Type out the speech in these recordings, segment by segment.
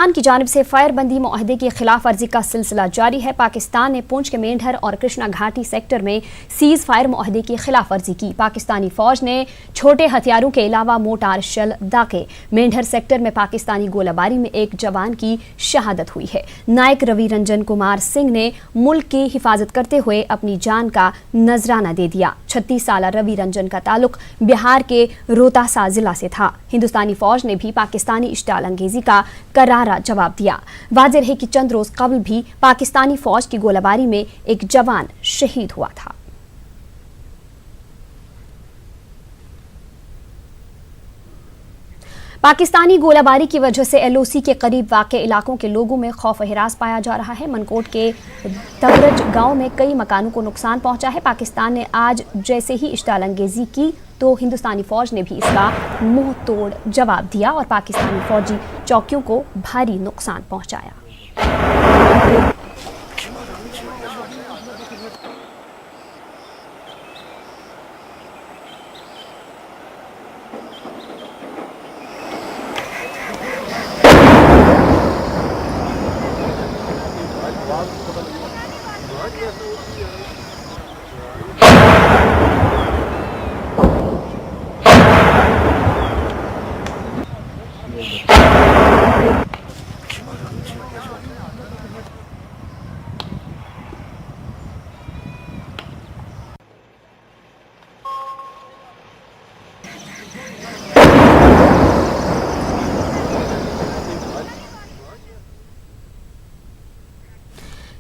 पाकिस्तान की जानिब से फायरबंदी मुआहदे की खिलाफ वर्जी का सिलसिला जारी है। पाकिस्तान ने पुंछ के मेंढर और कृष्णा घाटी सेक्टर में सीज फायर मुआहदे की खिलाफ वर्जी की। पाकिस्तानी फौज ने छोटे हथियारों के अलावा मोटार शेल दागे। मेंढर सेक्टर में पाकिस्तानी गोलाबारी में एक जवान की शहादत हुई है। नायक रवि रंजन कुमार सिंह ने मुल्क की हिफाजत करते हुए अपनी जान का नजराना दे दिया। 36 साल रवि रंजन का ताल्लुक बिहार के रोहतासा जिला से था। हिंदुस्तानी फौज ने भी पाकिस्तानी इश्ताल अंगेजी का करारा जवाब दिया। वाज़ेह है कि चंद रोज कबल भी पाकिस्तानी फौज की गोलाबारी में एक जवान शहीद हुआ था। पाकिस्तानी गोलाबारी की वजह से LOC के करीब वाक़े इलाकों के लोगों में खौफ हिरास पाया जा रहा है। मनकोट के तबरज गांव में कई मकानों को नुकसान पहुंचा है। पाकिस्तान ने आज जैसे ही इश्ताल अंगेजी की तो हिंदुस्तानी फौज ने भी इसका मुंह तोड़ जवाब दिया और पाकिस्तानी फौजी चौकियों को भारी नुकसान पहुंचाया।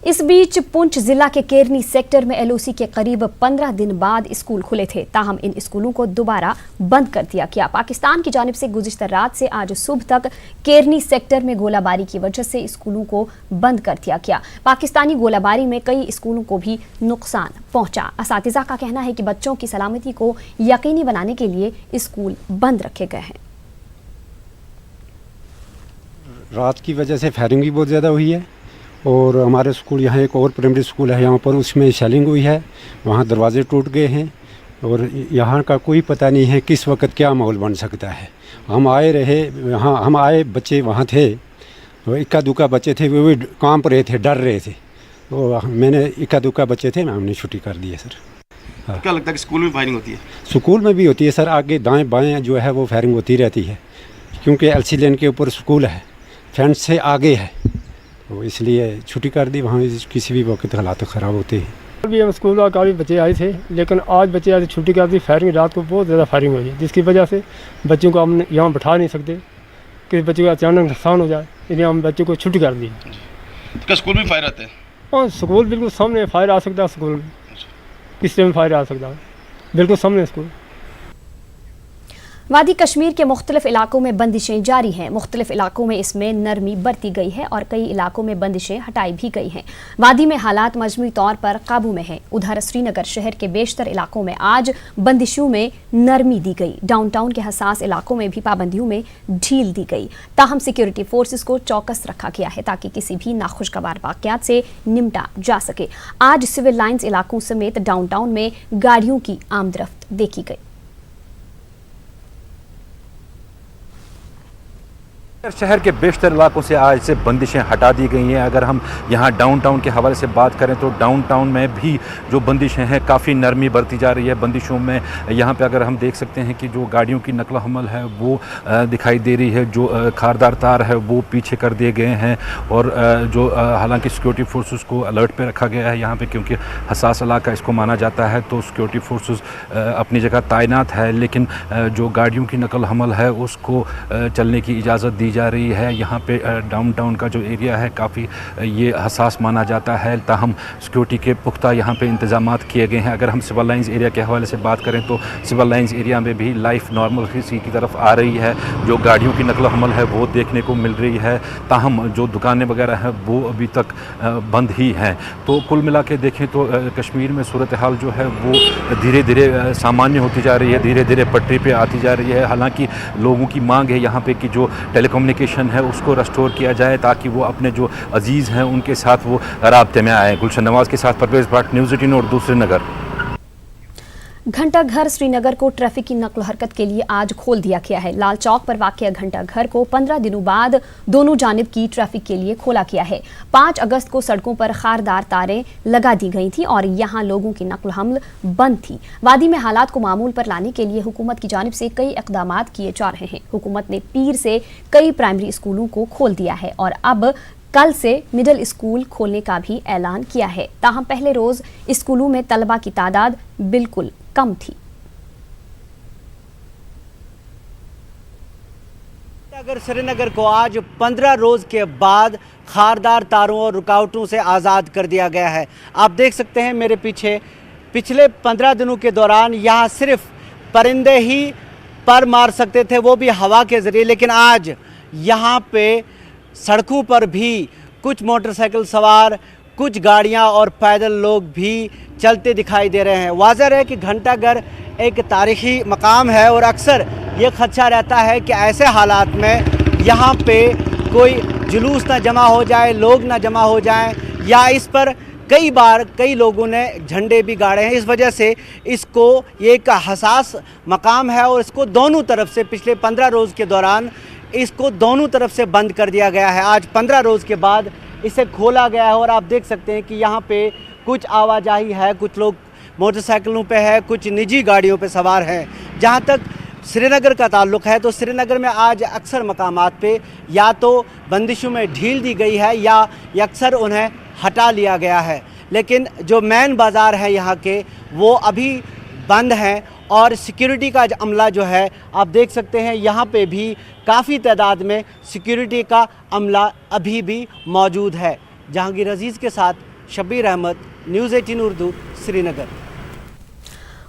इस बीच पुंछ जिला के केरनी सेक्टर में LOC के करीब 15 दिन बाद स्कूल खुले थे। ताहम इन स्कूलों को दोबारा बंद कर दिया गया। पाकिस्तान की जानिब से गुज़िश्ता रात से आज सुबह तक केरनी सेक्टर में गोलाबारी की वजह से स्कूलों को बंद कर दिया गया। पाकिस्तानी गोलाबारी में कई स्कूलों को भी नुकसान पहुंचा। असातिज़ा का कहना है कि बच्चों की सलामती को यकीनी बनाने के लिए स्कूल बंद रखे गए हैं। रात की वजह से फायरिंग भी बहुत ज़्यादा हुई है और हमारे स्कूल यहाँ एक और प्राइमरी स्कूल है यहाँ पर, उसमें शेलिंग हुई है। वहाँ दरवाजे टूट गए हैं और यहाँ का कोई पता नहीं है किस वक्त क्या माहौल बन सकता है। हम आए रहे यहाँ, हम आए बच्चे वहाँ थे, तो इक्का दुक्का बच्चे थे, वो भी कांप रहे थे, डर रहे थे। तो मैंने इक्का दुक्का बच्चे थे, हमने छुट्टी कर दी है सर। हाँ। क्या लगता है कि स्कूल में फायरिंग होती है? स्कूल में भी होती है सर, आगे दाएँ बाएँ जो है वो फायरिंग होती रहती है, क्योंकि LC लेन के ऊपर स्कूल है, फेंस से आगे है, तो इसलिए छुट्टी कर दी। वहाँ किसी भी वक्त हालात ख़राब होते हैं। अभी हम स्कूल का काफ़ी बच्चे आए थे, लेकिन आज बच्चे आज छुट्टी कर दी। फायरिंग रात को बहुत ज़्यादा फायरिंग हुई है, जिसकी वजह से बच्चों को हम यहाँ बैठा नहीं सकते कि बच्चों का अचानक नुकसान हो जाए, इसलिए हम बच्चों को छुट्टी कर दी। क्या स्कूल में फायर आते हैं? हाँ, स्कूल बिल्कुल सामने फायर आ सकता है। स्कूल में किस टाइम फायर आ सकता है, बिल्कुल सामने स्कूल। वादी कश्मीर के मुख्तलिफ इलाकों में बंदिशें जारी हैं। मुख्तलिफ इलाकों में इसमें नरमी बरती गई है और कई इलाकों में बंदिशें हटाई भी गई हैं। वादी में हालात मजमूई तौर पर काबू में हैं। उधर श्रीनगर शहर के बेशतर इलाकों में आज बंदिशों में नरमी दी गई। डाउनटाउन के हसास इलाकों में भी पाबंदियों में ढील दी गई। ताहम सिक्योरिटी फोर्सेस को चौकस रखा गया है ताकि किसी भी नाखुशगवार वाक़यात से निपटा जा सके। आज सिविल लाइन्स इलाकों समेत डाउनटाउन में गाड़ियों की आमदरफ्त देखी गई। शहर के बेशतर इलाकों से आज से बंदिशें हटा दी गई हैं। अगर हम यहाँ डाउनटाउन के हवाले से बात करें तो डाउनटाउन में भी जो बंदिशें हैं काफ़ी नरमी बरती जा रही है। बंदिशों में यहाँ पे अगर हम देख सकते हैं कि जो गाड़ियों की नकल हमल है वो दिखाई दे रही है, जो खारदार तार है वो पीछे कर दिए गए हैं और जो हालांकि सिक्योरिटी फोर्सेस को अलर्ट पे रखा गया है यहाँ पे, क्योंकि हसास इलाका इसको माना जाता है, तो सिक्योरिटी फोर्सेस अपनी जगह तैनात है, लेकिन जो गाड़ियों की नकल हमल है उसको चलने की इजाज़त दी जा रही है। यहाँ पे डाउनटाउन का जो एरिया है काफ़ी ये हसास माना जाता है। ताहम सिक्योरिटी के पुख्ता यहाँ पे इंतजामात किए गए हैं। अगर हम सिविल लाइन्स एरिया के हवाले से बात करें तो सिविल लाइन्स एरिया में भी लाइफ नॉर्मल की तरफ आ रही है। जो गाड़ियों की नकल हमल है वो देखने को मिल रही है। ताहम जो दुकानें वगैरह हैं वो अभी तक बंद ही हैं। तो कुल मिला के देखें तो कश्मीर में सूरत हाल जो है वो धीरे धीरे सामान्य होती जा रही है, धीरे धीरे पटरी पे आती जा रही है। हालांकि लोगों की मांग है यहाँ पे कि जो टेलीकम्युनिकेशन है उसको रेस्टोर किया जाए ताकि वो अपने जो अजीज़ हैं उनके साथ वो राब्ते में आए। गुलशन नवाज़ के साथ परवेज़ भट्ट, न्यूज़ 18 और दूसरे नगर। घंटाघर श्रीनगर को ट्रैफिक की नकल हरकत के लिए आज खोल दिया गया है। लाल चौक पर वाक़या घंटाघर को 15 दिनों बाद दोनों जानिब की ट्रैफिक के लिए खोला गया है। 5 अगस्त को सड़कों पर खारदार तारें लगा दी गई थी और यहां लोगों की नकल हमल बंद थी। वादी में हालात को मामूल पर लाने के लिए हुकूमत की जानिब से कई इक़दामात किए जा रहे हैं। हुकूमत ने पीर से कई प्राइमरी स्कूलों को खोल दिया है और अब कल से मिडिल स्कूल खोलने का भी ऐलान किया है। ताहम पहले रोज स्कूलों में तलबा की तादाद बिल्कुल कम थी। अगर श्रीनगर को आज 15 रोज के बाद खारदार तारों और रुकावटों से आज़ाद कर दिया गया है। आप देख सकते हैं मेरे पीछे, पिछले 15 दिनों के दौरान यहाँ सिर्फ परिंदे ही पर मार सकते थे, वो भी हवा के ज़रिए, लेकिन आज यहाँ पे सड़कों पर भी कुछ मोटरसाइकिल सवार, कुछ गाड़ियाँ और पैदल लोग भी चलते दिखाई दे रहे हैं। वाज़ह है कि घंटाघर एक तारीख़ी मकाम है और अक्सर ये खदशा रहता है कि ऐसे हालात में यहाँ पे कोई जुलूस ना जमा हो जाए, लोग ना जमा हो जाएं, या इस पर कई बार कई लोगों ने झंडे भी गाड़े हैं। इस वजह से इसको ये एक हसास मकाम है और इसको दोनों तरफ से पिछले 15 रोज़ के दौरान इसको दोनों तरफ से बंद कर दिया गया है। आज 15 रोज़ के बाद इसे खोला गया है और आप देख सकते हैं कि यहाँ पे कुछ आवाजाही है, कुछ लोग मोटरसाइकिलों पे है, कुछ निजी गाड़ियों पे सवार हैं। जहाँ तक श्रीनगर का ताल्लुक़ है तो श्रीनगर में आज अक्सर मकामात पे या तो बंदिशों में ढील दी गई है या अक्सर उन्हें हटा लिया गया है, लेकिन जो मेन बाज़ार है यहाँ के वो अभी बंद हैं और सिक्योरिटी का अमला जो है आप देख सकते हैं यहाँ पे भी काफ़ी तादाद में सिक्योरिटी का अमला अभी भी मौजूद है। जहांगीर अजीज़ के साथ शब्बीर अहमद, न्यूज़ 18 उर्दू, श्रीनगर।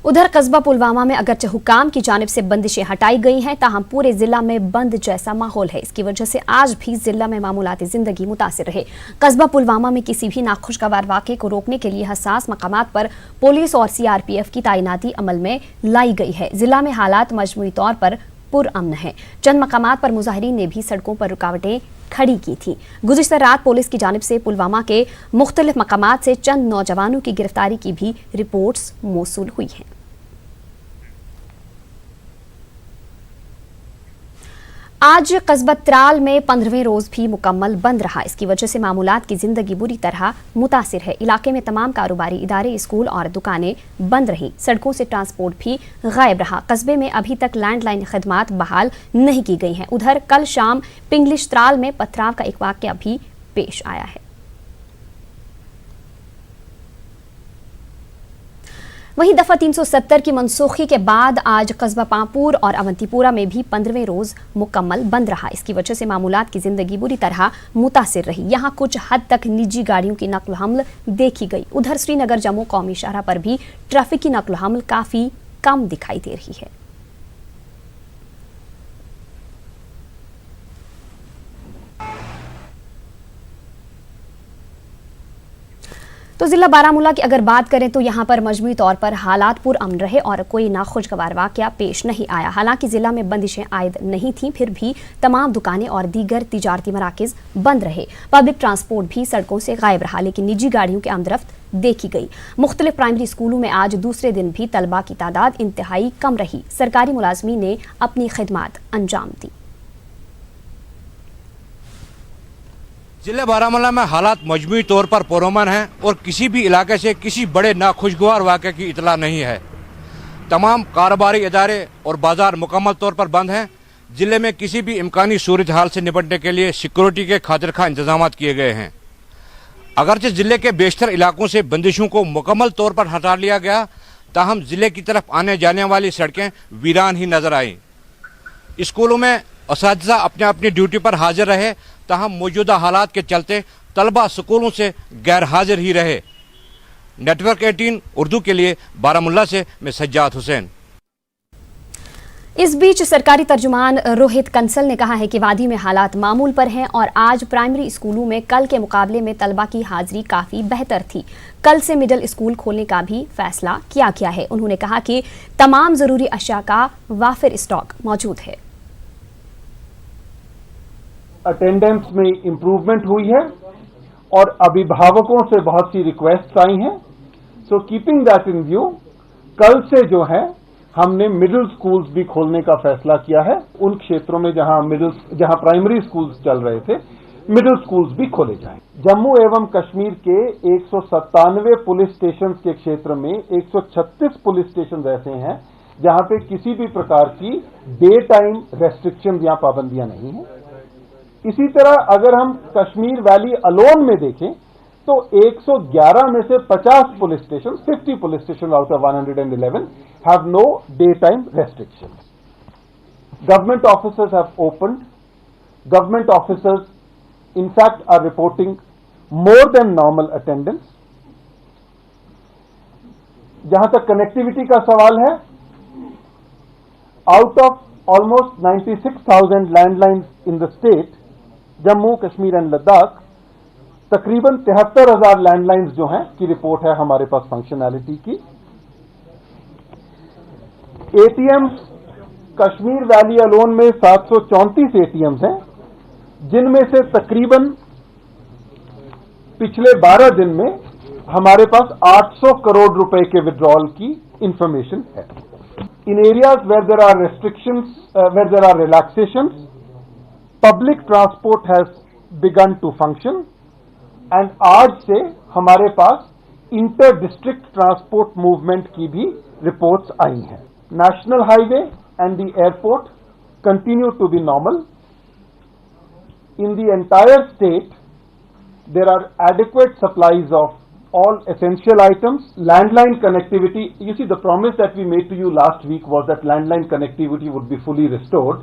उधर कस्बा पुलवामा में अगरचे हुकाम की जानिब से बंदिशें हटाई गई हैं, ताहम पूरे जिला में बंद जैसा माहौल है। इसकी वजह से आज भी जिला में मामूलाती जिंदगी मुतासिर रहे। कस्बा पुलवामा में किसी भी नाखुशगवार वाक़े को रोकने के लिए हसास मकामात पर पुलिस और CRPF की तैनाती अमल में लाई गई है। जिला में हालात मजमूई तौर पर पुरअमन है। चंद मकामात पर मुजाहिरीन ने भी सड़कों पर रुकावटें खड़ी की थी। गुज़िश्ता रात पुलिस की जानिब से पुलवामा के मुख्तलिफ मकामात से चंद नौजवानों की गिरफ्तारी की भी रिपोर्ट्स मौसूल हुई हैं। आज कस्बा त्राल में 15वें रोज भी मुकम्मल बंद रहा। इसकी वजह से मामूलात की जिंदगी बुरी तरह मुतासिर है। इलाके में तमाम कारोबारी इदारे, स्कूल और दुकानें बंद रहीं। सड़कों से ट्रांसपोर्ट भी गायब रहा। कस्बे में अभी तक लैंडलाइन खदमात बहाल नहीं की गई हैं। उधर कल शाम पिंगलिश त्राल में पथराव का एक वाक़या भी पेश आया है। वहीं दफा 370 की मनसूखी के बाद आज कस्बा पांपुर और अवंतीपुरा में भी 15वें रोज मुकम्मल बंद रहा। इसकी वजह से मामूलात की जिंदगी बुरी तरह मुतासिर रही। यहाँ कुछ हद तक निजी गाड़ियों की नकल हमल देखी गई। उधर श्रीनगर जम्मू कौमी शाहराह पर भी ट्रैफिक की नकल हमल काफी कम दिखाई दे रही है। तो जिला बारामूला की अगर बात करें तो यहाँ पर मजमूई तौर पर हालात पुरअमन रहे और कोई नाखुशगवार वाक़या पेश नहीं आया। हालांकि जिला में बंदिशें आयद नहीं थीं, फिर भी तमाम दुकानें और दीगर तिजारती मराकिज बंद रहे। पब्लिक ट्रांसपोर्ट भी सड़कों से गायब रहा, लेकिन निजी गाड़ियों की आमदरफ्त देखी गई। मुख्तलिफ प्राइमरी स्कूलों में आज दूसरे दिन भी तलबा की तादाद इंतहाई कम रही। सरकारी मुलाजमीन ने अपनी खिदमात अंजाम दी। जिले बारामूला में हालात मजमूई तौर पर पुरअमन हैं और किसी भी इलाके से किसी बड़े नाखुशगवार वाक़े की इतला नहीं है। तमाम कारोबारी इदारे और बाजार मुकम्मल तौर पर बंद हैं। जिले में किसी भी इम्कानी सूरत हाल से निपटने के लिए सिक्योरिटी के खातिर खा इंतजाम किए गए हैं। अगरचे जिले के बेशतर इलाकों से बंदिशों को मुकम्मल तौर पर हटा लिया गया, ताहम जिले की तरफ आने जाने वाली सड़कें वीरान ही नजर आईं। स्कूलों में असातिज़ा अपने अपनी ड्यूटी पर हाजिर रहे, ताहम मौजूदा हालात के चलते तलबा स्कूलों से गैर हाजिर ही रहे। नेटवर्क 18 उर्दू के लिए बारामुल्ला से मैं सज्जाद हुसैन। इस बीच सरकारी तर्जुमान रोहित कंसल ने कहा है कि वादी में हालात मामूल पर हैं और आज प्राइमरी स्कूलों में कल के मुकाबले में तलबा की हाजिरी काफ़ी बेहतर थी। कल से मिडिल स्कूल खोलने का भी फैसला किया गया है। उन्होंने कहा कि तमाम ज़रूरी अशिया का वाफिर स्टॉक मौजूद है। अटेंडेंस में इम्प्रूवमेंट हुई है और अभिभावकों से बहुत सी रिक्वेस्ट आई हैं। So keeping that in view कल से जो है हमने मिडिल स्कूल्स भी खोलने का फैसला किया है। उन क्षेत्रों में जहां प्राइमरी स्कूल्स चल रहे थे, मिडिल स्कूल्स भी खोले जाएं। जम्मू एवं कश्मीर के 197 पुलिस स्टेशन के क्षेत्र में 136 पुलिस स्टेशन ऐसे हैं जहां पे किसी भी प्रकार की डे टाइम रेस्ट्रिक्शन या पाबंदियां नहीं है। इसी तरह अगर हम कश्मीर वैली अलोन में देखें तो 111 में से 50 police station, 50 police station out of 111 have no daytime restrictions. Government officers have opened. Government officers, in fact, are reporting more than normal attendance. जहां तक कनेक्टिविटी का सवाल है, out of almost 96,000 landlines in the state, Jammu Kashmir and Ladakh, तकरीबन 73,000 landlines जो हैं की report है हमारे पास फंक्शनैलिटी की। एटीएम्स कश्मीर वैली अलोन में 734 एटीएम्स हैं, जिनमें से तकरीबन पिछले 12 दिन में हमारे पास 800 करोड़ रुपए के विड्रॉल की इंफॉर्मेशन है। In areas where there are restrictions, where there are relaxations, public transport has begun to function and आज से हमारे पास इंटर डिस्ट्रिक्ट ट्रांसपोर्ट मूवमेंट की भी रिपोर्ट्स आई हैं। National highway and the airport continue to be normal. In the entire state there are adequate supplies of all essential items. Landline connectivity, you see the promise that we made to you last week was that landline connectivity would be fully restored.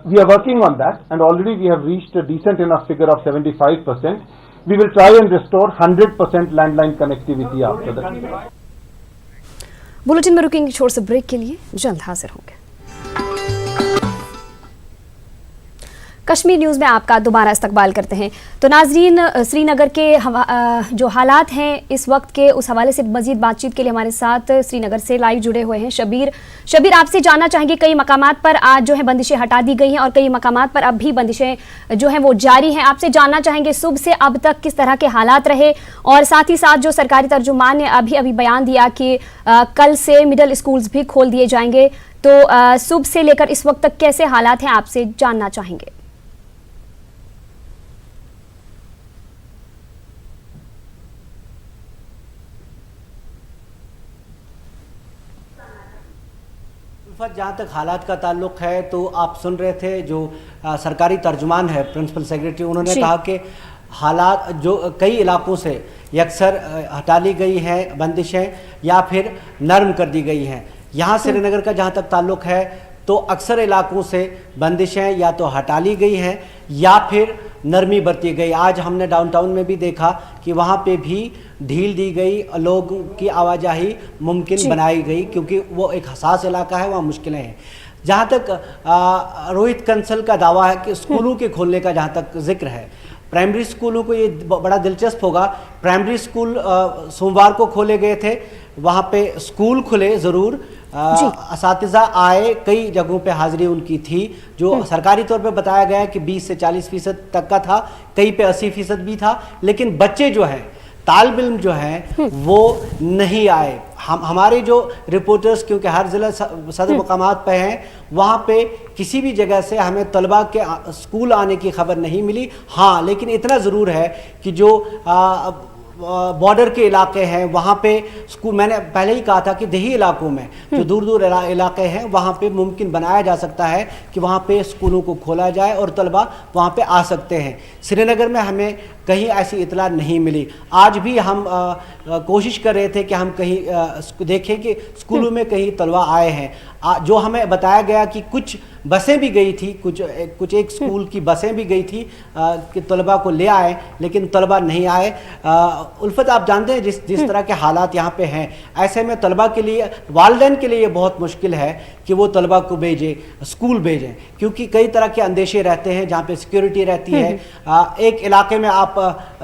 We are working on that and already we have reached a decent enough figure of 75%. We will try and restore 100% landline connectivity after that. Bulletin में रुकेंगे छोड़ से break के लिए, जल्द हाजिर होंगे। Kashmir news में आपका दोबारा इस्तकबाल करते हैं। तो नाजरीन, श्रीनगर के जो हालात हैं इस वक्त के, उस हवाले से मजीद बातचीत के लिए हमारे साथ श्रीनगर से लाइव जुड़े हुए हैं शबीर, आपसे जानना चाहेंगे, कई मकामात पर आज जो है बंदिशें हटा दी गई हैं और कई मकामात पर अब भी बंदिशें जो हैं वो जारी हैं। आपसे जानना चाहेंगे सुबह से अब तक किस तरह के हालात रहे, और साथ ही साथ जो सरकारी तर्जुमान ने अभी बयान दिया कि कल से मिडिल स्कूल्स भी खोल दिए जाएंगे, तो सुबह से लेकर इस वक्त तक कैसे हालात हैं, आपसे जानना चाहेंगे। जहाँ तक हालात का ताल्लुक है तो आप सुन रहे थे जो सरकारी तर्जुमान है, प्रिंसिपल सेक्रेटरी, उन्होंने कहा कि हालात जो कई इलाकों से यकसर हटा ली गई है बंदिशें या फिर नरम कर दी गई हैं। यहाँ श्रीनगर का जहाँ तक ताल्लुक है तो अक्सर इलाकों से बंदिशें या तो हटा ली गई हैं या फिर नरमी बरती गई। आज हमने डाउनटाउन में भी देखा कि वहाँ पे भी ढील दी गई, लोगों की आवाजाही मुमकिन बनाई गई, क्योंकि वो एक हसास इलाका है, वहाँ मुश्किलें हैं। जहाँ तक रोहित कंसल का दावा है कि स्कूलों के खोलने का जहाँ तक जिक्र है, प्राइमरी स्कूलों को ये बड़ा दिलचस्प होगा। प्राइमरी स्कूल सोमवार को खोले गए थे, वहाँ पे स्कूल खुले ज़रूर, असातिज़ा आए, कई जगहों पे हाजिरी उनकी थी, जो सरकारी तौर पे बताया गया है कि 20 से 40% तक का था, कई पे 80% भी था, लेकिन बच्चे जो हैं, तालिब इल्म जो हैं वो नहीं आए। हमारे जो रिपोर्टर्स, क्योंकि हर ज़िला सदर मकामात पे हैं, वहाँ पे किसी भी जगह से हमें तलबा के स्कूल आने की खबर नहीं मिली। हाँ, लेकिन इतना ज़रूर है कि जो बॉर्डर के इलाके हैं वहाँ पे स्कूल, मैंने पहले ही कहा था कि देही इलाकों में जो दूर दूर इलाके हैं वहाँ पे मुमकिन बनाया जा सकता है कि वहाँ पे स्कूलों को खोला जाए और तलबा वहाँ पे आ सकते हैं। श्रीनगर में हमें कहीं ऐसी इतला नहीं मिली। आज भी हम कोशिश कर रहे थे कि हम कहीं देखें कि स्कूलों में कहीं तलबा आए हैं। जो हमें बताया गया कि कुछ बसें भी गई थी, कुछ एक स्कूल की बसें भी गई थी कि तलबा को ले आए, लेकिन तलबा नहीं आए। उल्फत, आप जानते हैं जिस तरह के हालात यहाँ पे हैं, ऐसे में तलबा के लिए, वालिदैन के लिए ये बहुत मुश्किल है कि वो तलबा को भेजें, स्कूल भेजें, क्योंकि कई तरह के अंदेशे रहते हैं। जहाँ पे सिक्योरिटी रहती है, एक इलाके में आप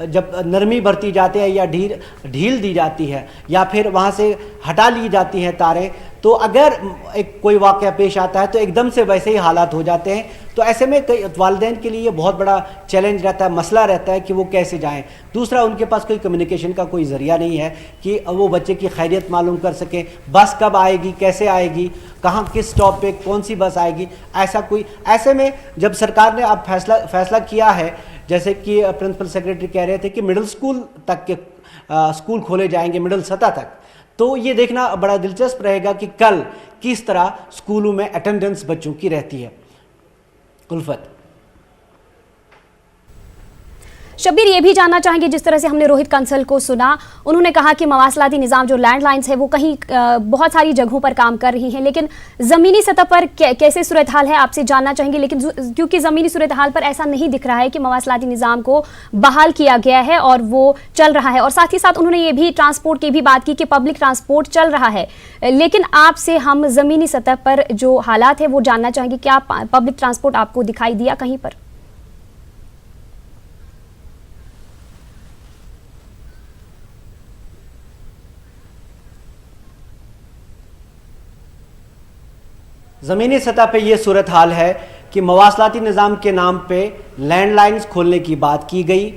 जब नरमी बरती जाते हैं या ढील दी जाती है या फिर वहाँ से हटा ली जाती है तारें, तो अगर एक कोई वाक़या पेश आता है तो एकदम से वैसे ही हालात हो जाते हैं। तो ऐसे में कई वालिदैन के लिए ये बहुत बड़ा चैलेंज रहता है, मसला रहता है कि वो कैसे जाएं। दूसरा, उनके पास कोई कम्युनिकेशन का कोई ज़रिया नहीं है कि वो बच्चे की खैरियत मालूम कर सकें, बस कब आएगी, कैसे आएगी, कहाँ किस स्टॉप पे कौन सी बस आएगी, ऐसा कोई। ऐसे में जब सरकार ने अब फैसला किया है, जैसे कि प्रिंसिपल सेक्रेटरी कह रहे थे कि मिडिल स्कूल तक के स्कूल खोले जाएंगे, मिडिल सतह तक, तो ये देखना बड़ा दिलचस्प रहेगा कि कल किस तरह स्कूलों में अटेंडेंस बच्चों की रहती है। उल्फत, शब्बीर, ये भी जानना चाहेंगे, जिस तरह से हमने रोहित कंसल को सुना, उन्होंने कहा कि मवासलाती निज़ाम जो लैंडलाइंस है वो कहीं बहुत सारी जगहों पर काम कर रही हैं, लेकिन ज़मीनी सतह पर कैसे सूरत हाल है आपसे जानना चाहेंगे। लेकिन क्योंकि ज़मीनी सूरत हाल पर ऐसा नहीं दिख रहा है कि मवासलाती निज़ाम को बहाल किया गया है और वो चल रहा है, और साथ ही साथ उन्होंने ये भी ट्रांसपोर्ट की भी बात की कि पब्लिक ट्रांसपोर्ट चल रहा है, लेकिन आपसे हम ज़मीनी सतह पर जो हालात है वो जानना चाहेंगे। क्या पब्लिक ट्रांसपोर्ट आपको दिखाई दिया कहीं पर? ज़मीनी सतह पे ये सूरत हाल है कि मवासलाती निज़ाम के नाम पे लैंडलाइंस खोलने की बात की गई,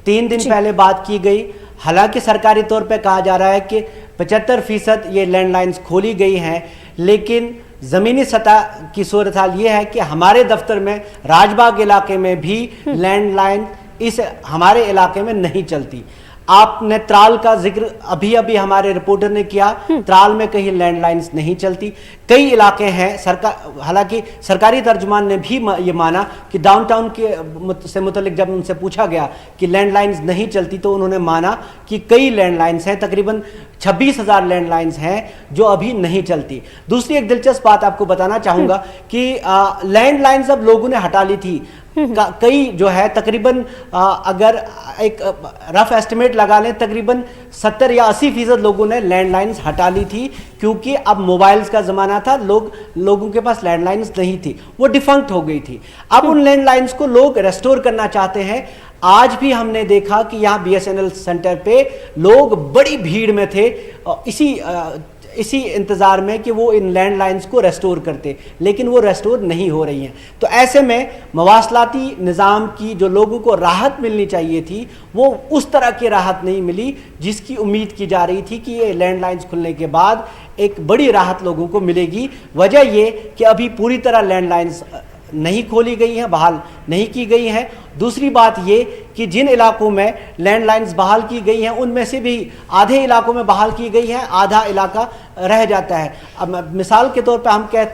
3 दिन पहले बात की गई। हालांकि सरकारी तौर पे कहा जा रहा है कि 75% ये लैंडलाइंस खोली गई हैं, लेकिन ज़मीनी सतह की सूरत हाल ये है कि हमारे दफ्तर में राजबाग इलाके में भी लैंडलाइन इस हमारे इलाके में नहीं चलती। आपने त्राल का जिक्र अभी अभी हमारे रिपोर्टर ने किया, त्राल में कहीं लैंडलाइंस नहीं चलती। कई इलाके हैं हालांकि सरकारी तर्जुमान ने भी ये माना कि डाउनटाउन के से मुतल्लिक जब उनसे पूछा गया कि लैंडलाइंस नहीं चलती तो उन्होंने माना कि कई लैंडलाइंस हैं, तकरीबन 26,000 लैंडलाइंस हैं जो अभी नहीं चलती। दूसरी एक दिलचस्प बात आपको बताना चाहूँगा कि लैंडलाइंस अब लोगों ने हटा ली थी। कई जो है तकरीबन अगर एक रफ एस्टिमेट लगा लें, तकरीबन 70 या 80% लोगों ने लैंडलाइंस हटा ली थी, क्योंकि अब मोबाइल्स का ज़माना था, लोगों के पास लैंडलाइंस नहीं थी, वो डिफंक्ट हो गई थी। अब उन लैंडलाइंस को लोग रेस्टोर करना चाहते हैं। आज भी हमने देखा कि यहाँ BSNL सेंटर पे लोग बड़ी भीड़ में थे, इसी इंतज़ार में कि वो इन लैंडलाइंस को रेस्टोर करते, लेकिन वो रेस्टोर नहीं हो रही हैं। तो ऐसे में मवासलाती निज़ाम की जो लोगों को राहत मिलनी चाहिए थी, वो उस तरह की राहत नहीं मिली जिसकी उम्मीद की जा रही थी कि ये लैंडलाइंस खुलने के बाद एक बड़ी राहत लोगों को मिलेगी। वजह ये कि अभी पूरी तरह लैंडलाइंस नहीं खोली गई हैं, बहाल नहीं की गई हैं। दूसरी बात ये कि जिन इलाकों में लैंडलाइंस बहाल की गई हैं उनमें से भी आधे इलाकों में बहाल की गई हैं, आधा इलाका रह जाता है। अब मिसाल के तौर पे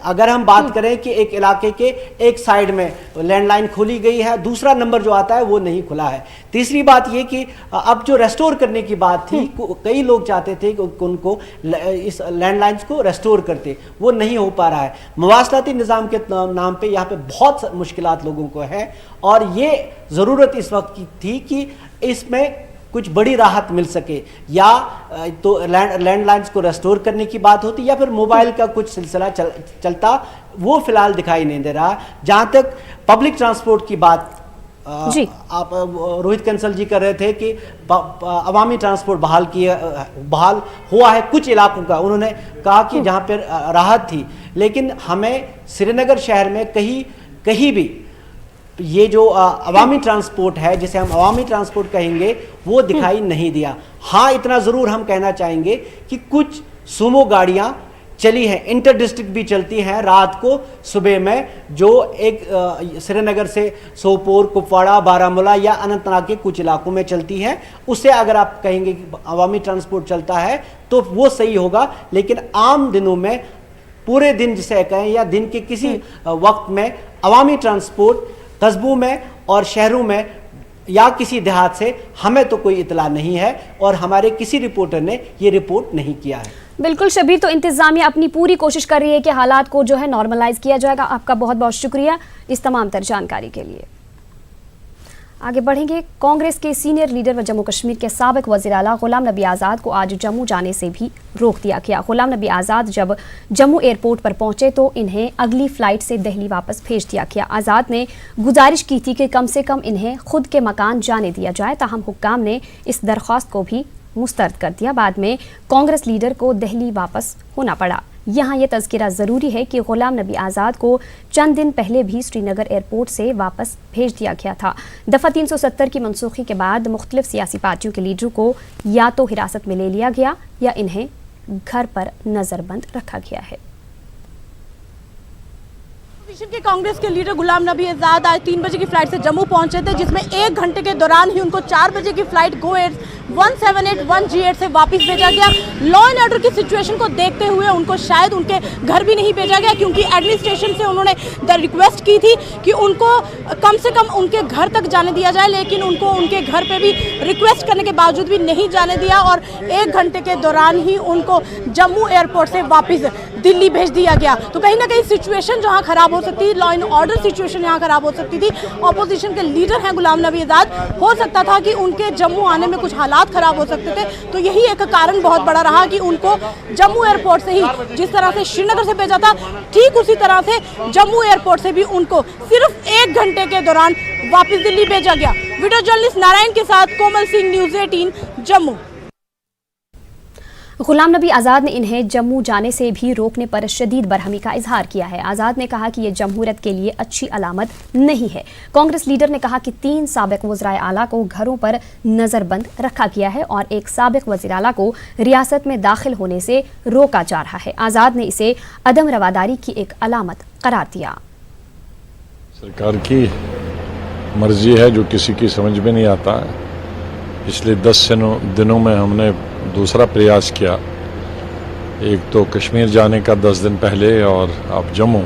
अगर हम बात करें कि एक इलाके के एक साइड में लैंडलाइन खोली गई है, दूसरा नंबर जो आता है वो नहीं खुला है। तीसरी बात ये कि अब जो रेस्टोर करने की बात थी, कई लोग चाहते थे कि उनको इस लैंडलाइंस को रेस्टोर करते, वो नहीं हो पा रहा है। मवासलाती निज़ाम के नाम पे यहाँ पे बहुत मुश्किलात लोगों को है, और ये ज़रूरत इस वक्त की थी कि इसमें कुछ बड़ी राहत मिल सके, या तो लैंडलाइंस को रेस्टोर करने की बात होती या फिर मोबाइल का कुछ सिलसिला चलता, वो फिलहाल दिखाई नहीं दे रहा। जहाँ तक पब्लिक ट्रांसपोर्ट की बात आप रोहित कंसल जी कर रहे थे कि अवामी ट्रांसपोर्ट बहाल हुआ है कुछ इलाकों का, उन्होंने कहा कि जहाँ पर राहत थी, लेकिन हमें श्रीनगर शहर में कहीं भी ये जो अवामी ट्रांसपोर्ट है, जिसे हम अवामी ट्रांसपोर्ट कहेंगे, वो दिखाई नहीं दिया। हाँ, इतना ज़रूर हम कहना चाहेंगे कि कुछ सुमो गाड़ियाँ चली हैं, इंटर डिस्ट्रिक्ट भी चलती हैं रात को सुबह में, जो एक श्रीनगर से सोपोर, कुपवाड़ा, बारामूला या अनंतनाग के कुछ इलाकों में चलती हैं। उससे अगर आप कहेंगे कि अवामी ट्रांसपोर्ट चलता है तो वो सही होगा, लेकिन आम दिनों में पूरे दिन जिसे कहें या दिन के किसी वक्त में अवामी ट्रांसपोर्ट कस्बों में और शहरों में या किसी देहात से हमें तो कोई इतला नहीं है, और हमारे किसी रिपोर्टर ने ये रिपोर्ट नहीं किया है। बिल्कुल शबीर, तो इंतजामिया अपनी पूरी कोशिश कर रही है कि हालात को जो है नॉर्मलाइज किया जाएगा। आपका बहुत बहुत शुक्रिया इस तमाम तर जानकारी के लिए। आगे बढ़ेंगे। कांग्रेस के सीनियर लीडर व जम्मू कश्मीर के साबिक वज़ीर आला गुलाम नबी आज़ाद को आज जम्मू जाने से भी रोक दिया गया। गुलाम नबी आज़ाद जब जम्मू एयरपोर्ट पर पहुंचे तो इन्हें अगली फ़्लाइट से दिल्ली वापस भेज दिया गया। आज़ाद ने गुजारिश की थी कि कम से कम इन्हें खुद के मकान जाने दिया जाए, ताहम हुक्काम ने इस दरख्वास्त को भी मुस्तरद कर दिया। बाद में कांग्रेस लीडर को दिल्ली वापस होना पड़ा। यहाँ ये तज़किरा ज़रूरी है कि ग़ुलाम नबी आज़ाद को चंद दिन पहले भी श्रीनगर एयरपोर्ट से वापस भेज दिया गया था। दफ़ा 370 की मनसूखी के बाद मुख्तलिफ सियासी पार्टियों के लीडरों को या तो हिरासत में ले लिया गया या इन्हें घर पर नज़रबंद रखा गया है। के कांग्रेस के लीडर गुलाम नबी आज़ाद आज 3 बजे की फ्लाइट से जम्मू पहुंचे थे, जिसमें 1 घंटे के दौरान ही उनको 4 बजे की फ्लाइट गो एयर 1781G8 से वापस भेजा गया। लॉ एंड ऑर्डर की सिचुएशन को देखते हुए उनको शायद उनके घर भी नहीं भेजा गया, क्योंकि एडमिनिस्ट्रेशन से उन्होंने रिक्वेस्ट की थी कि उनको कम से कम उनके घर तक जाने दिया जाए, लेकिन उनको उनके घर पे भी रिक्वेस्ट करने के बावजूद भी नहीं जाने दिया और 1 घंटे के दौरान ही उनको जम्मू एयरपोर्ट से वापस दिल्ली भेज दिया गया। तो कहीं ना कहीं सिचुएशन जहां खराब हो सकती, लॉ एंड ऑर्डर सिचुएशन यहाँ खराब हो सकती थी। ऑपोजिशन के लीडर हैं गुलाम नबी आज़ाद, हो सकता था कि उनके जम्मू आने में कुछ हालात खराब हो सकते थे, तो यही एक कारण बहुत बड़ा रहा कि उनको जम्मू एयरपोर्ट से ही जिस तरह से श्रीनगर से भेजा था, ठीक उसी तरह से जम्मू एयरपोर्ट से भी उनको सिर्फ 1 घंटे के दौरान वापस दिल्ली भेजा गया। वीडियो जर्नलिस्ट नारायण के साथ कोमल सिंह, न्यूज़ 18 जम्मू। गुलाम नबी आज़ाद ने इन्हें जम्मू जाने से भी रोकने पर शदीद बरहमी का इजहार किया है। आज़ाद ने कहा कि यह जमहूरियत के लिए अच्छी अलामत नहीं है। कांग्रेस लीडर ने कहा कि 3 साबिक वज़राए आला को घरों पर नज़रबंद रखा गया है और एक साबिक वज़ीर आला को रियासत में दाखिल होने से रोका जा रहा है। आज़ाद ने इसे अदम रवादारी की एक अलामत करार दिया। सरकार की मर्जी है जो किसी की समझ में नहीं आता है। पिछले 10 दिनों में हमने दूसरा प्रयास किया, एक तो कश्मीर जाने का 10 दिन पहले और अब जम्मू,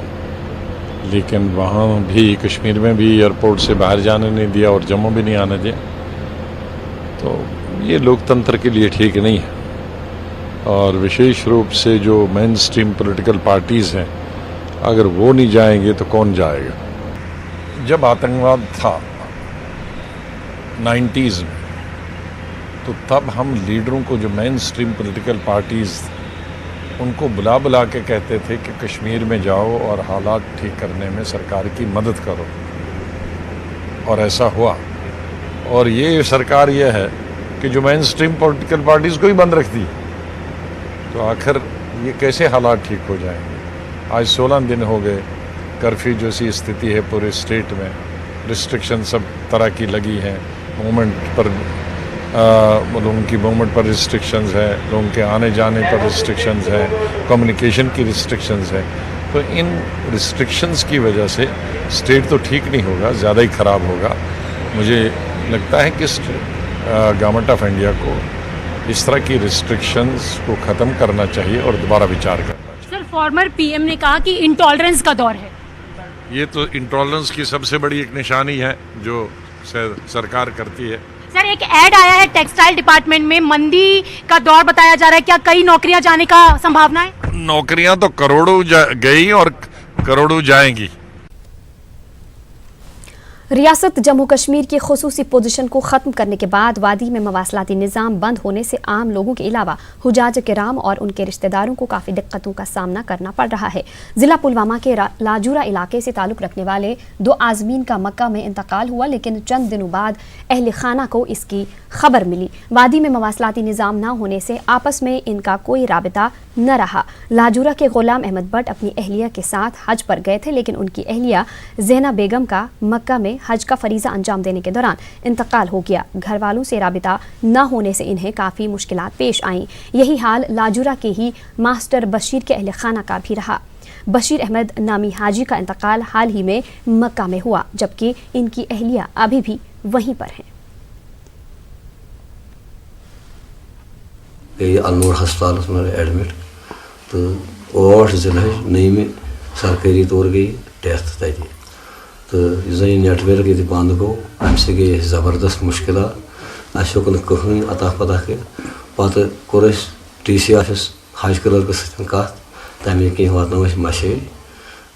लेकिन वहाँ भी कश्मीर में भी एयरपोर्ट से बाहर जाने नहीं दिया और जम्मू भी नहीं आने दिया। तो ये लोकतंत्र के लिए ठीक नहीं है और विशेष रूप से जो मेन स्ट्रीम पॉलिटिकल पार्टीज़ हैं, अगर वो नहीं जाएंगे तो कौन जाएगा। जब आतंकवाद था 90s में, तो तब हम लीडरों को, जो मेन स्ट्रीम पॉलिटिकल पार्टीज़, उनको बुला बुला के कहते थे कि कश्मीर में जाओ और हालात ठीक करने में सरकार की मदद करो, और ऐसा हुआ। और ये सरकार ये है कि जो मेन स्ट्रीम पॉलिटिकल पार्टीज़ को ही बंद रख दी, तो आखिर ये कैसे हालात ठीक हो जाएंगे। आज 16 दिन हो गए, कर्फ्यू जैसी स्थिति है पूरे स्टेट में, रिस्ट्रिक्शन सब तरह की लगी हैं, मूवमेंट पर लोगों की मूवमेंट पर रिस्ट्रिक्शंस है, लोगों के आने जाने पर रिस्ट्रिक्शंस है, कम्युनिकेशन की रिस्ट्रिक्शंस है। तो इन रिस्ट्रिक्शंस की वजह से स्टेट तो ठीक नहीं होगा, ज़्यादा ही ख़राब होगा। मुझे लगता है कि गवर्नमेंट ऑफ इंडिया को इस तरह की रिस्ट्रिक्शंस को ख़त्म करना चाहिए और दोबारा विचार करना चाहिए। सर, फॉर्मर पीएम ने कहा कि इंटॉलरेंस का दौर है। ये तो इंटॉलरेंस की सबसे बड़ी एक निशानी है जो सरकार करती है। सर, एक ऐड आया है टेक्सटाइल डिपार्टमेंट में, मंदी का दौर बताया जा रहा है, क्या कई नौकरियां जाने का संभावना है? नौकरियां तो करोड़ों गई और करोड़ों जाएंगी। रियासत जम्मू कश्मीर की खुसूसी पोजीशन को ख़त्म करने के बाद वादी में मवासलाती निज़ाम बंद होने से आम लोगों के अलावा हुजाज किराम और उनके रिश्तेदारों को काफ़ी दिक्कतों का सामना करना पड़ रहा है। ज़िला पुलवामा के लाजूरा इलाके से ताल्लुक़ रखने वाले 2 आज़मीन का मक्का में इंतकाल हुआ, लेकिन चंद दिनों बाद अहल खाना को इसकी खबर मिली। वादी में मवासलाती निज़ाम न होने से आपस में इनका कोई राबिता न रहा। लाजूरा के गुलाम अहमद भट्ट अपनी अहलिया के साथ हज पर गए थे, लेकिन उनकी अहलिया ज़ैना बेगम का मक्का में हज का फरीज़ा अंजाम देने के दौरान इंतकाल हो गया। घर वालों से राबिता न होने से इन्हें काफ़ी मुश्किलात पेश आईं। यही हाल लाजूरा के ही मास्टर बशीर के अहल खाना का भी रहा। बशीर अहमद नामी हाजी का इंतकाल हाल ही में मक्का में हुआ, जबकि इनकी अहलिया अभी भी वहीं पर हैं। अलनूर हस्पताल में एडमिट, तो 8 जिले नई में सरकारी तौर गई डेथ तक, तो ये नेटवर्क ये बंद गो, अम गई ज़बरदस्त मुश्किल, अक कहीं अता पता के पत कोर DC ऑफिस हज क्लर्क कत, तमें कह वातन मशे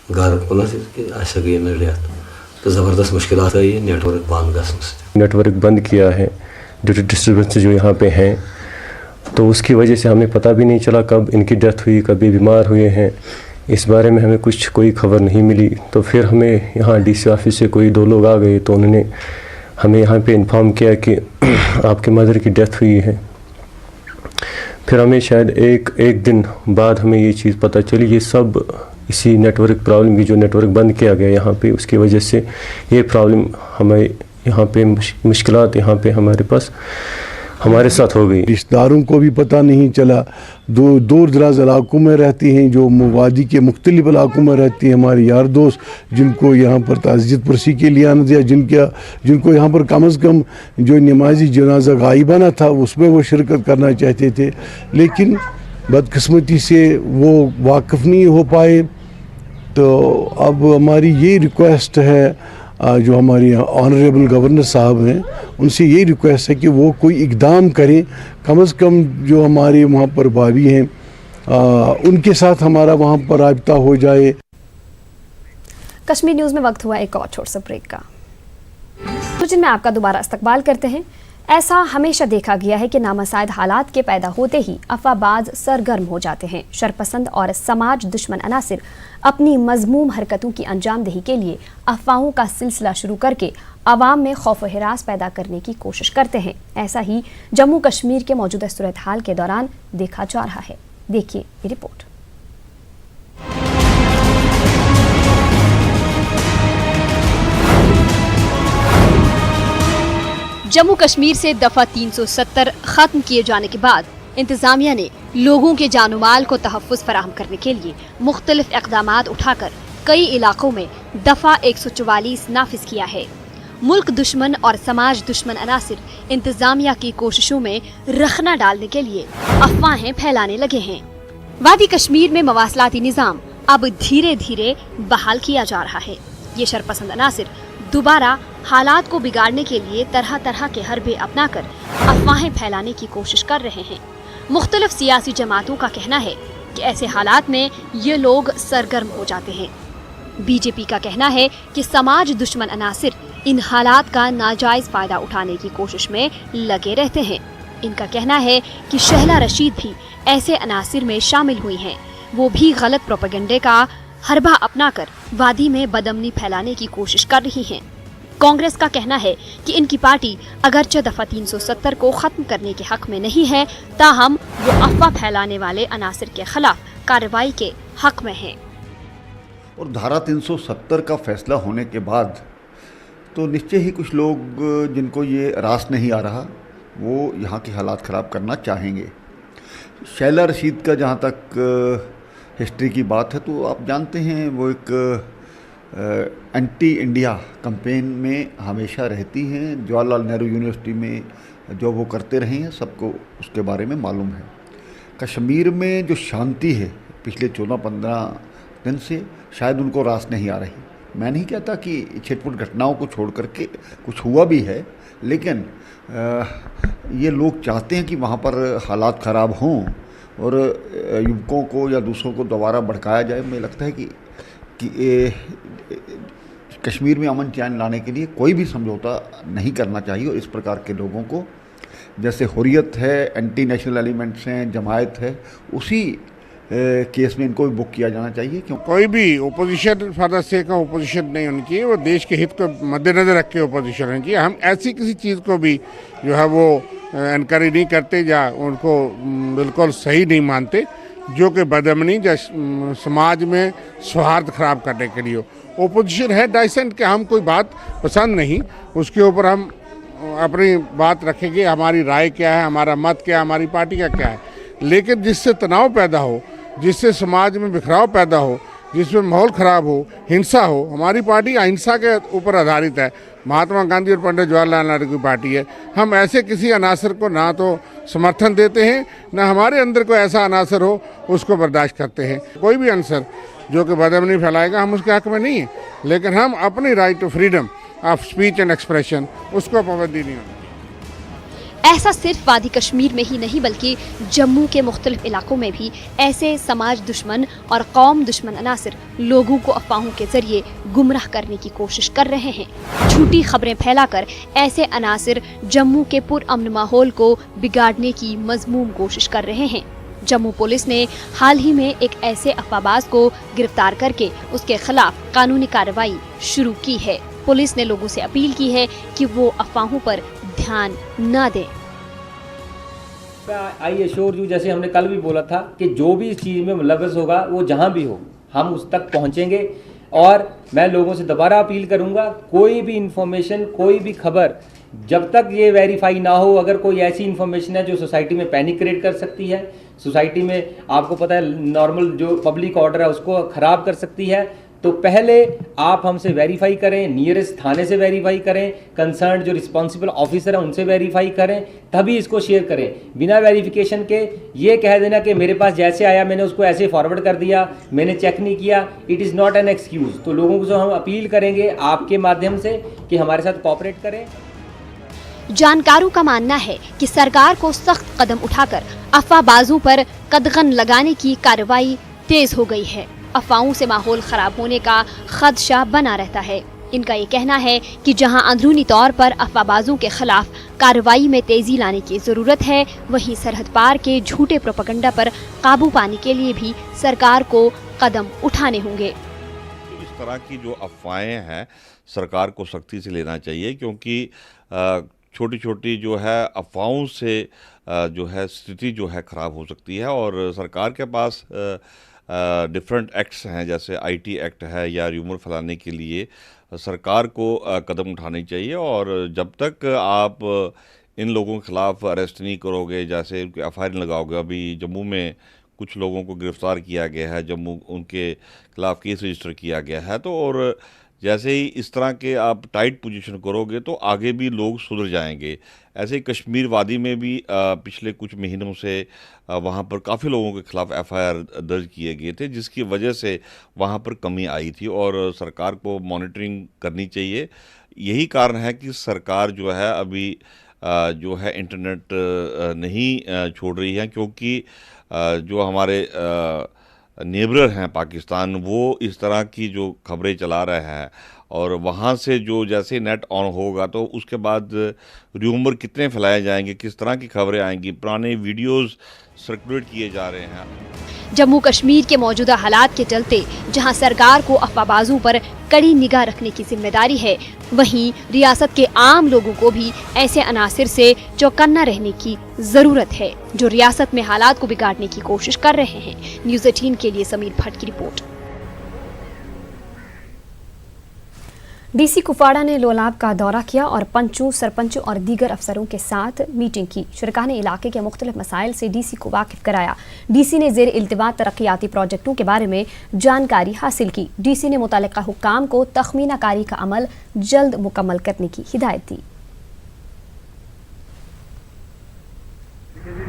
घर कुन गई मे डेथ, तो ज़बरदस्त मुश्किल आई नेटवर्क बंद गसन। नेटवर्क बंद किया है ड्यू टू डिस्टर्बेंस जो यहाँ पे हैं, तो उसकी वजह से हमें पता भी नहीं चला कब इनकी डेथ हुई, कभी बीमार हुए हैं, इस बारे में हमें कोई खबर नहीं मिली। तो फिर हमें यहाँ DC ऑफिस से कोई 2 लोग आ गए, तो उन्होंने हमें यहाँ पे इन्फॉर्म किया कि आपके मदर की डेथ हुई है। फिर हमें शायद एक दिन बाद हमें ये चीज़ पता चली, ये सब इसी नेटवर्क प्रॉब्लम की, जो नेटवर्क बंद किया गया यहाँ पे, उसकी वजह से ये प्रॉब्लम हमें यहाँ पे मुश्किलात यहाँ पे हमारे पास हमारे साथ हो गई। रिश्तेदारों को भी पता नहीं चला, दूर दराज इलाकों में रहती हैं, जो वादी के मुख्तलिफ इलाकों में रहती हैं, हमारे यार दोस्त जिनको यहाँ पर ताज़ियत परसी के लिए आना दिया, जिनको यहाँ पर कम अज़ कम जो नमाजी जनाजा गायबाना था उसमें वो शिरकत करना चाहते थे, लेकिन बदकिस्मती से वो वाकिफ़ नहीं हो पाए। तो अब हमारी ये रिक्वेस्ट है, जो हमारे ऑनरेबल गवर्नर साहब हैं, उनसे ये रिक्वेस्ट है कि वो कोई इक़दाम करें, कम से कम जो हमारे वहाँ पर भाभी हैं उनके साथ हमारा वहाँ पर राब्ता हो जाए। कश्मीर न्यूज़ में वक्त हुआ एक और छोटा सा ब्रेक का, जिनमें आपका दोबारा इस्तकबाल करते हैं। ऐसा हमेशा देखा गया है कि नामसाइद हालात के पैदा होते ही अफवाहबाज सरगर्म हो जाते हैं। शरपसंद और समाज दुश्मन अनासिर अपनी मजमूम हरकतों की अंजामदही के लिए अफवाहों का सिलसिला शुरू करके आवाम में खौफ व हिरास पैदा करने की कोशिश करते हैं। ऐसा ही जम्मू कश्मीर के मौजूदा सूरत हाल के दौरान देखा जा रहा है। देखिए ये रिपोर्ट। जम्मू कश्मीर से दफा 370 खत्म किए जाने के बाद इंतजामिया ने लोगों के जानमाल को तहफ़्फ़ुज़ फराहम करने के लिए मुख्तलिफ इक़दामात उठाकर कई इलाकों में दफा 144 नाफिज किया है। मुल्क दुश्मन और समाज दुश्मन अनासिर इंतजामिया की कोशिशों में रखना डालने के लिए अफवाहें फैलाने लगे हैं। वादी कश्मीर में मवासलाती निज़ाम अब धीरे धीरे बहाल किया जा रहा है। ये शरपसंद अनासिर दोबारा हालात को बिगाड़ने के लिए तरह तरह के हरबे अपनाकर अफवाहें फैलाने की कोशिश कर रहे हैं। मुख्तलिफ सियासी जमातों का कहना है कि ऐसे हालात में ये लोग सरगर्म हो जाते हैं। बीजेपी का कहना है कि समाज दुश्मन अनासिर इन हालात का नाजायज फायदा उठाने की कोशिश में लगे रहते हैं। इनका कहना है कि शहला रशीद भी ऐसे अनासिर में शामिल हुई हैं। वो भी गलत प्रोपेगेंडे का हरबा अपनाकर वादी में बदअमनी फैलाने की कोशिश कर रही हैं। कांग्रेस का कहना है कि इनकी पार्टी अगरचे दफा 370 को खत्म करने के हक में नहीं है, ताहम वो अफवाह फैलाने वाले अनासिर के खिलाफ कार्रवाई के हक में है। और धारा 370 का फैसला होने के बाद तो निश्चय ही कुछ लोग जिनको ये रास नहीं आ रहा वो यहाँ के हालात ख़राब करना चाहेंगे। शैला रशीद का जहाँ तक हिस्ट्री की बात है तो आप जानते हैं वो एक एंटी इंडिया कैंपेन में हमेशा रहती हैं। जवाहरलाल नेहरू यूनिवर्सिटी में जो वो करते रहे हैं सबको उसके बारे में मालूम है। कश्मीर में जो शांति है पिछले 14-15 दिन से शायद उनको रास नहीं आ रही। मैं नहीं कहता कि छिटपुट घटनाओं को छोड़ करके कुछ हुआ भी है, लेकिन ये लोग चाहते हैं कि वहाँ पर हालात ख़राब हों और युवकों को या दूसरों को दोबारा भड़काया जाए। मुझे लगता है कि कश्मीर में अमन चैन लाने के लिए कोई भी समझौता नहीं करना चाहिए और इस प्रकार के लोगों को, जैसे हुर्रियत है, एंटी नेशनल एलिमेंट्स हैं, जमायत है, उसी केस में इनको भी बुक किया जाना चाहिए। क्यों कोई भी opposition for the sake of opposition नहीं होनी चाहिए, वो देश के हित को मद्देनजर रख के ओपोजिशन होनी चाहिए। हम ऐसी किसी चीज़ को भी जो है वो इनकरेज नहीं करते या उनको बिल्कुल सही नहीं मानते जो कि बदअमनी या समाज में सौहार्द खराब करने के लिए हो। ओपोजिशन है डाइसेंट के हम कोई बात पसंद नहीं उसके ऊपर हम अपनी बात रखेंगे, हमारी राय क्या है, हमारा मत क्या है, हमारी पार्टी का क्या है, लेकिन जिससे तनाव पैदा हो, जिससे समाज में बिखराव पैदा हो, जिसमें माहौल ख़राब हो, हिंसा हो, हमारी पार्टी अहिंसा के ऊपर आधारित है। महात्मा गांधी और पंडित जवाहरलाल नेहरू की पार्टी है। हम ऐसे किसी अनासर को ना तो समर्थन देते हैं, ना हमारे अंदर कोई ऐसा अनासर हो उसको बर्दाश्त करते हैं। कोई भी अनसर जो कि बदअमनी फैलाएगा हम उसके हक में नहीं है, लेकिन हम अपनी right to freedom of speech and expression उसको पाबंदी नहीं होनी। ऐसा सिर्फ वादी कश्मीर में ही नहीं बल्कि जम्मू के मुख्तलिफ इलाकों में भी ऐसे समाज दुश्मन और कौम दुश्मन अनासिर लोगों को अफवाहों के जरिए गुमराह करने की कोशिश कर रहे हैं। झूठी खबरें फैलाकर ऐसे अनासिर जम्मू के पुरअमन माहौल को बिगाड़ने की मजमूम कोशिश कर रहे हैं। जम्मू पुलिस ने हाल ही में एक ऐसे अफवाहबाज को गिरफ्तार करके उसके खिलाफ कानूनी कार्रवाई शुरू की है। पुलिस ने लोगों से अपील की है कि वो अफवाहों पर ध्यान न दें। आई एश्योर यू, जैसे हमने कल भी बोला था कि जो भी इस चीज़ में मुलव्वस होगा वो जहाँ भी हो हम उस तक पहुँचेंगे। और मैं लोगों से दोबारा अपील करूँगा, कोई भी इंफॉर्मेशन, कोई भी खबर जब तक ये वेरीफाई ना हो, अगर कोई ऐसी इन्फॉर्मेशन है जो सोसाइटी में पैनिक क्रिएट कर सकती है, सोसाइटी में आपको पता है नॉर्मल जो पब्लिक ऑर्डर है उसको ख़राब कर सकती है, तो पहले आप हमसे वेरीफाई करें, नियरेस्ट थाने से वेरीफाई करें, कंसर्न जो रिस्पॉन्सिबल ऑफिसर है उनसे वेरीफाई करें, तभी इसको शेयर करें। बिना वेरिफिकेशन के ये कह देना कि मेरे पास जैसे आया मैंने उसको ऐसे फॉरवर्ड कर दिया, मैंने चेक नहीं किया, it is not an excuse. तो लोगों को हम अपील करेंगे आपके माध्यम से कि हमारे साथ कोऑपरेट करें। जानकारों का मानना है कि सरकार को सख्त कदम उठाकर अफवाहबाजों पर कदगन लगाने की कार्रवाई तेज हो गई है। अफवाहों से माहौल खराब होने का खदशा बना रहता है। इनका ये कहना है कि जहां अंदरूनी तौर पर अफवाहबाजों के खिलाफ कार्रवाई में तेजी लाने की जरूरत है, वहीं सरहद पार के झूठे प्रोपेगेंडा पर काबू पाने के लिए भी सरकार को कदम उठाने होंगे। इस तरह की जो अफवाहें हैं सरकार को सख्ती से लेना चाहिए, क्योंकि छोटी छोटी जो है अफवाहों से जो है स्थिति जो है ख़राब हो सकती है। और सरकार के पास डिफरेंट एक्ट्स हैं, जैसे आईटी एक्ट है, या र्यूमर फैलाने के लिए सरकार को कदम उठाने चाहिए। और जब तक आप इन लोगों के खिलाफ अरेस्ट नहीं करोगे, जैसे उनके एफआईआर लगाओगे, अभी जम्मू में कुछ लोगों को गिरफ़्तार किया गया है, जम्मू उनके खिलाफ केस रजिस्टर किया गया है, तो और जैसे ही इस तरह के आप टाइट पोजीशन करोगे तो आगे भी लोग सुधर जाएंगे। ऐसे ही कश्मीर वादी में भी पिछले कुछ महीनों से वहाँ पर काफ़ी लोगों के खिलाफ एफआईआर दर्ज किए गए थे, जिसकी वजह से वहाँ पर कमी आई थी और सरकार को मॉनिटरिंग करनी चाहिए। यही कारण है कि सरकार जो है अभी जो है इंटरनेट नहीं छोड़ रही है, क्योंकि जो हमारे नेबर हैं पाकिस्तान, वो इस तरह की जो खबरें चला रहे हैं, और वहाँ से जो जैसे नेट ऑन होगा तो उसके बाद र्यूमर कितने फैलाए जाएंगे, किस तरह की खबरें आएंगी, पुराने वीडियोस सर्कुलेट किए जा रहे हैं। जम्मू कश्मीर के मौजूदा हालात के चलते जहां सरकार को अफवाहबाजों पर कड़ी निगाह रखने की जिम्मेदारी है, वहीं रियासत के आम लोगों को भी ऐसे अनासिर से चौकन्ना रहने की जरूरत है जो रियासत में हालात को बिगाड़ने की कोशिश कर रहे हैं। न्यूज़ 18 के लिए समीर भट्ट की रिपोर्ट। डीसी कुपवाड़ा ने लोलाब का दौरा किया और पंचों, सरपंचों और दीगर अफसरों के साथ मीटिंग की। शुरका ने इलाके के मुख्तलिफ मसाइल से डीसी को वाकिफ कराया। डीसी ने ज़ेर इल्तिवा तरक्याती प्रोजेक्टों के बारे में जानकारी हासिल की। डीसी ने मुतल्लिका हुक्काम को तखमीना कारी का अमल जल्द मुकम्मल करने की हिदायत दी।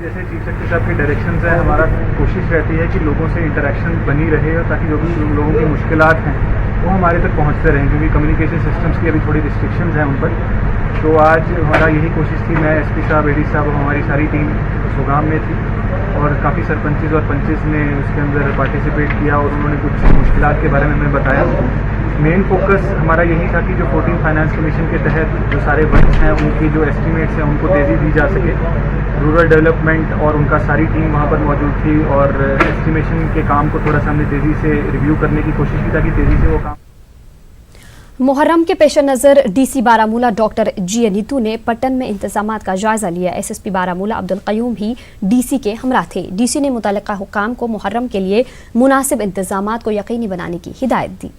जैसे चीफ सेक्रेटरी साहब की डायरेक्शंस है, हमारा कोशिश रहती है कि लोगों से इंटरेक्शन बनी रहे और ताकि जो भी लोगों की मुश्किलात हैं वो हमारे तक पहुंचते रहें, क्योंकि कम्युनिकेशन सिस्टम्स की अभी थोड़ी रिस्ट्रिक्शंस हैं उन पर। तो आज हमारा यही कोशिश थी, मैं एसपी साहब, एडी साहब और हमारी सारी टीम सुगाम में थी और काफ़ी सरपंचेस और पंचेस ने उसके अंदर पार्टिसिपेट किया और उन्होंने कुछ मुश्किलात के बारे में हमें बताया। मेन फोकस हमारा यही था कि जो 14 फाइनेंस कमीशन के तहत जो सारे वर्क्स हैं उनकी जो एस्टिमेट्स हैं उनको तेज़ी दी जा सके। रूरल डेवलपमेंट और उनका सारी टीम वहाँ पर मौजूद थी और एस्टिमेशन के काम को थोड़ा सा हमने तेज़ी से रिव्यू करने की कोशिश की ताकि तेज़ी से वो काम। मुहर्रम के पेश नज़र डीसी बारामूला डॉक्टर जी नीतू ने पट्टन में इंतजामात का जायजा लिया। एसएसपी बारामूला अब्दुल कयूम भी डीसी के हमरा थे। डीसी ने मुतल्लिका हुक्काम को मुहर्रम के लिए मुनासिब इंतजामात को यकीनी बनाने की हिदायत दी।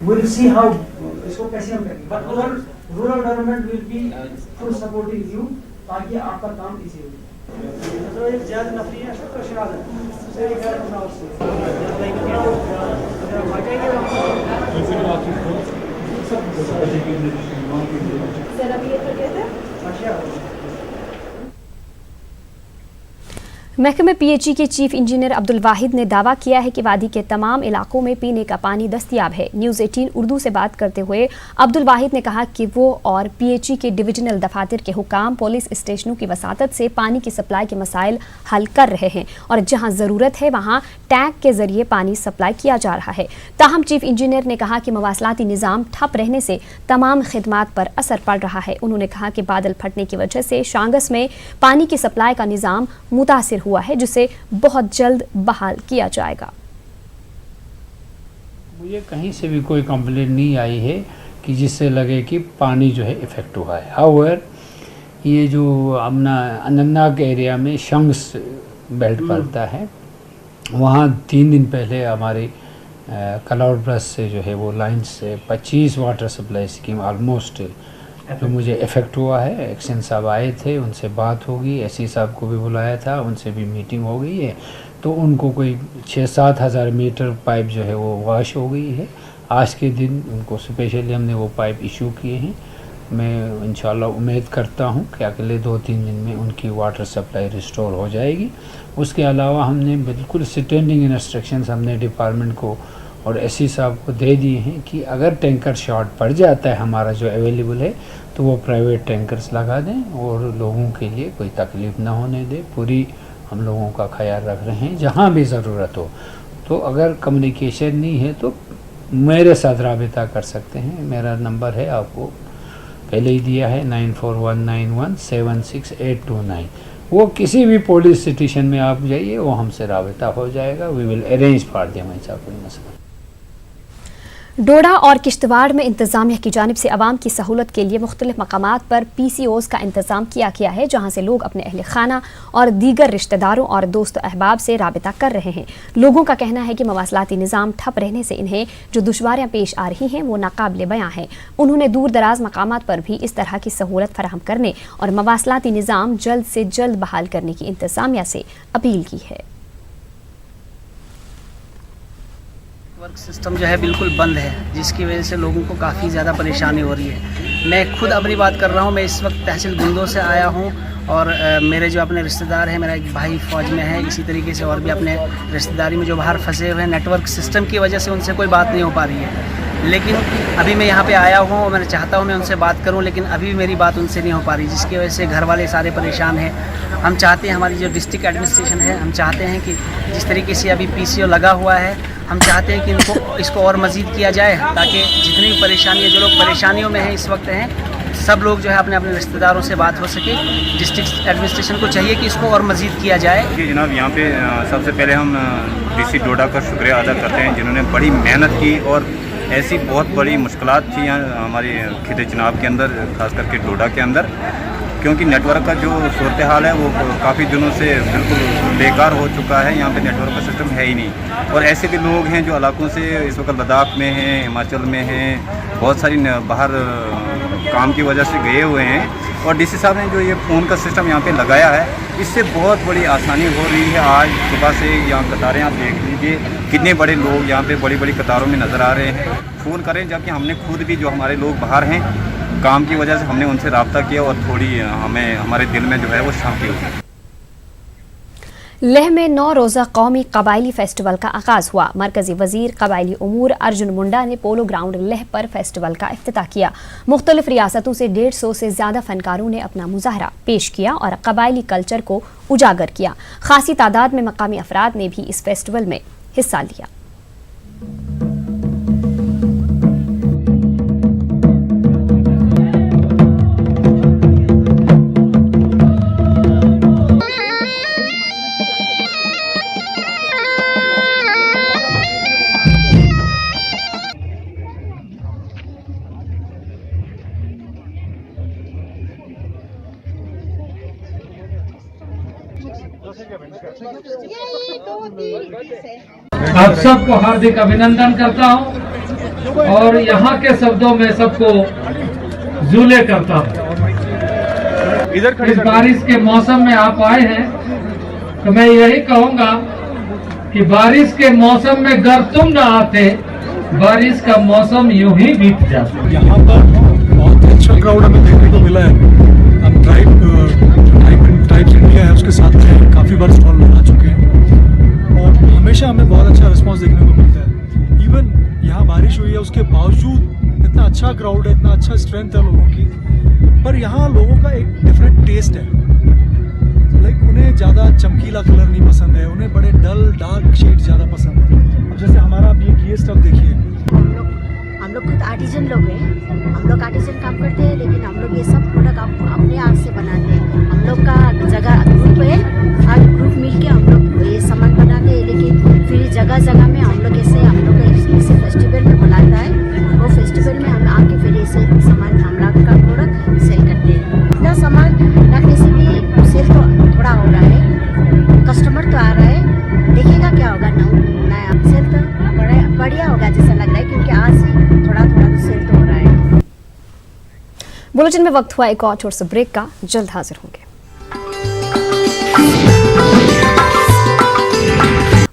We'll see how इसको कैसे हम करेंगे, but our rural government will be full supporting you ताकि आपका काम इजी हो। तो एक ज़्यादा नफरी है तो शायद से एक है ना उससे सर अभी ये तो कहते हैं अच्छा। महकमे पीएचई के चीफ इंजीनियर अब्दुल वाहिद ने दावा किया है कि वादी के तमाम इलाकों में पीने का पानी दस्तयाब है। न्यूज़ 18 उर्दू से बात करते हुए अब्दुल वाहिद ने कहा कि वो और पीएचई के डिविजनल दफातर के हुकाम पुलिस स्टेशनों की वसातत से पानी की सप्लाई के मसाइल हल कर रहे हैं और जहां ज़रूरत है वहां टैंक के जरिए पानी सप्लाई किया जा रहा है। ताहम चीफ इंजीनियर ने कहा कि मवासलाती निज़ाम ठप रहने से तमाम खिदमात पर असर पड़ रहा है। उन्होंने कहा कि बादल फटने की वजह से शांगस में पानी की सप्लाई का निज़ाम मुतासिर हुआ है, जिसे बहुत जल्द बहाल किया जाएगा। मुझे कहीं से भी कोई कंप्लेंट नहीं आई है कि जिससे लगे कि पानी जो है इफ़ेक्ट हुआ है। हाउएवर ये जो अपना अनंतनाग एरिया में शंग्स बेल्ट पड़ता है, वहाँ 3 दिन पहले हमारी क्लाउड ब्रश से जो है वो लाइन से 25 वाटर सप्लाई स्कीम ऑलमोस्ट जो मुझे इफ़ेक्ट हुआ है। एक्शन साहब आए थे, उनसे बात होगी, एससी साहब को भी बुलाया था, उनसे भी मीटिंग हो गई है। तो उनको कोई 6-7 हज़ार मीटर पाइप जो है वो वॉश हो गई है। आज के दिन उनको स्पेशली हमने वो पाइप इशू किए हैं। मैं इंशाल्लाह उम्मीद करता हूँ कि अगले 2-3 दिन में उनकी वाटर सप्लाई रिस्टोर हो जाएगी। उसके अलावा हमने बिल्कुल स्टैंडिंग इंस्ट्रक्शंस हमने डिपार्टमेंट को और एससी साहब को दे दिए हैं कि अगर टैंकर शॉर्ट पड़ जाता है हमारा जो अवेलेबल है तो वो प्राइवेट टैंकर्स लगा दें और लोगों के लिए कोई तकलीफ़ ना होने दें। पूरी हम लोगों का ख्याल रख रहे हैं। जहाँ भी ज़रूरत हो तो अगर कम्युनिकेशन नहीं है तो मेरे साथ राबिता कर सकते हैं। मेरा नंबर है, आपको पहले ही दिया है, 9419176829। वो किसी भी पुलिस स्टेशन में आप जाइए, वो हमसे राबिता हो जाएगा। We will arrange for them, ऐसा कोई मसला। डोडा और किश्तवाड़ में इंतजामिया की जानिब से आवाम की सहूलत के लिए मुख्तलिफ मकामात पर PCOs का इंतजाम किया गया है, जहाँ से लोग अपने अहल खाना और दीगर रिश्तेदारों और दोस्त अहबाब से राबिता कर रहे हैं। लोगों का कहना है कि मवासलाती निज़ाम ठप रहने से इन्हें जो दुश्वारियाँ पेश आ रही हैं वो नाकाबिले बयां हैं। उन्होंने दूर दराज मकामात पर भी इस तरह की सहूलत फराहम करने और मवासलाती निज़ाम जल्द से जल्द बहाल करने की इंतजामिया से अपील की है। नेटवर्क सिस्टम जो है बिल्कुल बंद है, जिसकी वजह से लोगों को काफ़ी ज़्यादा परेशानी हो रही है। मैं खुद अपनी बात कर रहा हूँ। मैं इस वक्त तहसील गुंदो से आया हूँ और मेरे जो अपने रिश्तेदार हैं, मेरा एक भाई फ़ौज में है, इसी तरीके से और भी अपने रिश्तेदारी में जो बाहर फंसे हुए हैं, नेटवर्क सिस्टम की वजह से उनसे कोई बात नहीं हो पा रही है। लेकिन अभी मैं यहाँ पे आया हूँ और मैं चाहता हूँ मैं उनसे बात करूँ, लेकिन अभी भी मेरी बात उनसे नहीं हो पा रही, जिसकी वजह से घर वाले सारे परेशान हैं। हम चाहते हैं, हमारी जो डिस्ट्रिक्ट एडमिनिस्ट्रेशन है, हम चाहते हैं कि जिस तरीके से अभी PCO लगा हुआ है, हम चाहते हैं कि इसको और मज़ीद किया जाए, ताकि जितनी भी परेशानियाँ, जो लोग परेशानियों में हैं इस वक्त हैं, सब लोग जो है अपने अपने रिश्तेदारों से बात हो सके। डिस्ट्रिक्ट एडमिनिस्ट्रेशन को चाहिए कि इसको और मज़ीद किया जाए। जी जनाब, यहाँ पे सबसे पहले हम DC डोडा का शुक्रिया अदा करते हैं, जिन्होंने बड़ी मेहनत की और ऐसी बहुत बड़ी मुश्किलात थी यहाँ हमारी खिते चिनाब के अंदर, ख़ास करके डोडा के अंदर, क्योंकि नेटवर्क का जो सूरत हाल है वो काफ़ी दिनों से बिल्कुल बेकार हो चुका है। यहाँ पे नेटवर्क का सिस्टम है ही नहीं। और ऐसे भी लोग हैं जो इलाकों से इस वक्त लद्दाख में हैं, हिमाचल में हैं, बहुत सारी बाहर काम की वजह से गए हुए हैं। और DC साहब ने जो ये फ़ोन का सिस्टम यहाँ पे लगाया है, इससे बहुत बड़ी आसानी हो रही है। आज सुबह से यहाँ कतारें आप देख लीजिए, कितने बड़े लोग यहाँ पे बड़ी बड़ी कतारों में नज़र आ रहे हैं। फ़ोन करें, जबकि हमने खुद भी, जो हमारे लोग बाहर हैं काम की वजह से, हमने उनसे रब्ता किया और थोड़ी हमें हमारे दिल में जो है वो शांति हुई। लेह में 9 रोज़ा कौमी कबायली फेस्टिवल का आगाज़ हुआ। मरकजी वजीर कबायली उमूर अर्जुन मुंडा ने पोलो ग्राउंड लेह पर फेस्टिवल का इफ्तिताह किया। मुख्तलिफ रियासतों से 150 से ज़्यादा फनकारों ने अपना मुजाहरा पेश किया और कबायली कल्चर को उजागर किया। खासी तादाद में मकामी अफराद ने भी इस फेस्टिवल में हिस्सा लिया। आप सबको हार्दिक अभिनंदन करता हूं और यहाँ के शब्दों में सबको जूले करता हूं। इस बारिश के मौसम में आप आए हैं तो मैं यही कहूँगा कि बारिश के मौसम में अगर तुम न आते, बारिश का मौसम यूं ही बीत जाता। यहाँ पर बहुत अच्छा क्राउड हमें देखने को मिला है। हम ट्राइब्स इंडिया है, उसके साथ में काफ़ी बार स्टॉल लगा चुके हैं और हमेशा हमें बहुत अच्छा रिस्पांस देखने को मिलता है। इवन यहाँ बारिश हुई है, उसके बावजूद इतना अच्छा क्राउड है, इतना अच्छा स्ट्रेंथ है लोगों की। पर यहाँ लोगों का एक डिफरेंट टेस्ट है। लाइक उन्हें ज़्यादा चमकीला कलर नहीं पसंद है, उन्हें बड़े डल डार्क शेड ज़्यादा पसंद है। अब जैसे हमारा आप ये स्टफ देखिए, हम लोग खुद आर्टिजन लोग हैं, हम लोग आर्टिजन काम करते हैं, लेकिन हम लोग ये सब प्रोडक्ट अपने हाथ से बनाते हैं। हम लोग का जगह ग्रुप है, हर ग्रुप मिलके हम लोग ये सामान बनाते हैं, लेकिन फिर जगह जगह में हम लोग ऐसे फेस्टिवल में बुलाता है, वो फेस्टिवल में हम आके फिर बुलेटिन में वक्त हुआ एक और छोटे से ब्रेक का, जल्द हाजिर होंगे।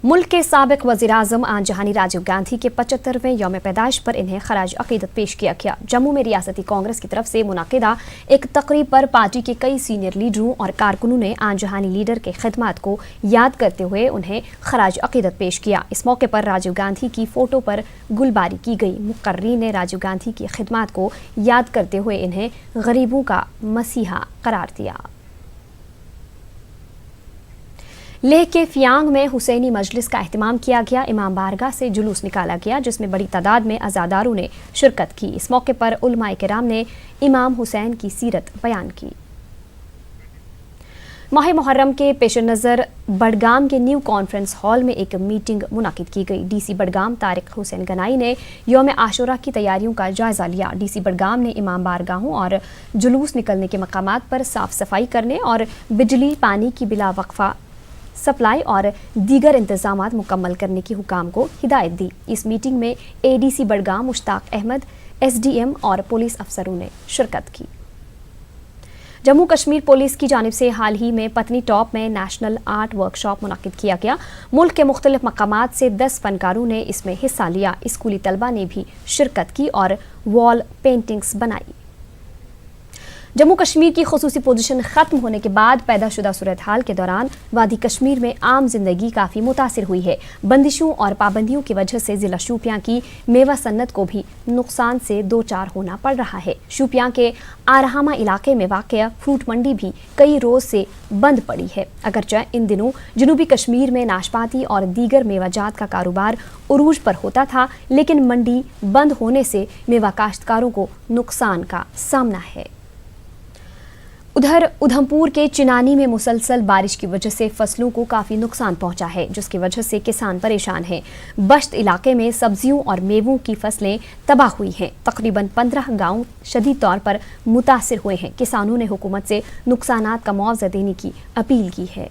मुल्क के साबिक वज़ीर-ए-आज़म आन जहानी राजीव गांधी के 75वें यौम पैदाइश पर इन्हें खराज अक़ीदत पेश किया गया। जम्मू में रियासती कांग्रेस की तरफ से मुनाकिदा एक तकरीब पर पार्टी के कई सीनियर लीडरों और कारकुनों ने आन जहानी लीडर के खिदमात को याद करते हुए उन्हें खराज अक़ीदत पेश किया। इस मौके पर राजीव गांधी की फ़ोटो पर गुलबारी की गई। मुक़र्रीन ने राजीव गांधी की खिदमात को याद करते हुए इन्हें गरीबों का मसीहा करार दिया। लेह के फियांग में हुसैनी मजलिस का एहतमाम किया गया। इमाम बारगाह से जुलूस निकाला गया जिसमें बड़ी तादाद में अज़ादारों ने शिरकत की। इस मौके पर उलमाए किराम ने इमाम हुसैन की सीरत बयान की। माह मुहर्रम के पेश नज़र बडगाम के न्यू कॉन्फ्रेंस हॉल में एक मीटिंग मुनाकिद की गई। डीसी बडगाम तारिक हुसैन गनाई ने यौम आशुरा की तैयारियों का जायजा लिया। डीसी बडगाम ने इमाम बारगाहों और जुलूस निकलने के मकामात पर साफ सफाई करने और बिजली पानी की बिला वक्फा सप्लाई और दीगर इंतजामात मुकम्मल करने की हुकाम को हिदायत दी। इस मीटिंग में एडीसी बडगाम मुश्ताक अहमद, एसडीएम और पुलिस अफसरों ने शिरकत की। जम्मू कश्मीर पुलिस की जानिब से हाल ही में पत्नी टॉप में नेशनल आर्ट वर्कशॉप मुनक्किद किया गया। मुल्क के मुख्तलिफ मकामात से 10 फनकारों ने इसमें हिस्सा लिया। स्कूली तलबा ने भी शिरकत की और वॉल पेंटिंग्स बनाई। जम्मू कश्मीर की खुसूसी पोजीशन खत्म होने के बाद पैदाशुदा सूरत हाल के दौरान वादी कश्मीर में आम जिंदगी काफ़ी मुतासिर हुई है। बंदिशों और पाबंदियों की वजह से ज़िला शोपियां की मेवा सन्नत को भी नुकसान से दो चार होना पड़ रहा है। शोपियां के आरहामा इलाके में वाक़या फ्रूट मंडी भी कई रोज़ से बंद पड़ी है। अगरचे इन दिनों जनूबी कश्मीर में नाशपाती और दीगर मेवाजात का कारोबार उरूज पर होता था, लेकिन मंडी बंद होने से मेवा काश्तकारों को नुकसान का सामना है। उधर उधमपुर के चिनानी में मुसलसल बारिश की वजह से फसलों को काफ़ी नुकसान पहुंचा है, जिसकी वजह से किसान परेशान हैं। बश्त इलाके में सब्जियों और मेवों की फसलें तबाह हुई हैं। तकरीबन 15 गांव शदीद तौर पर मुतासिर हुए हैं। किसानों ने हुकूमत से नुकसानात का मुआवजा देने की अपील की है।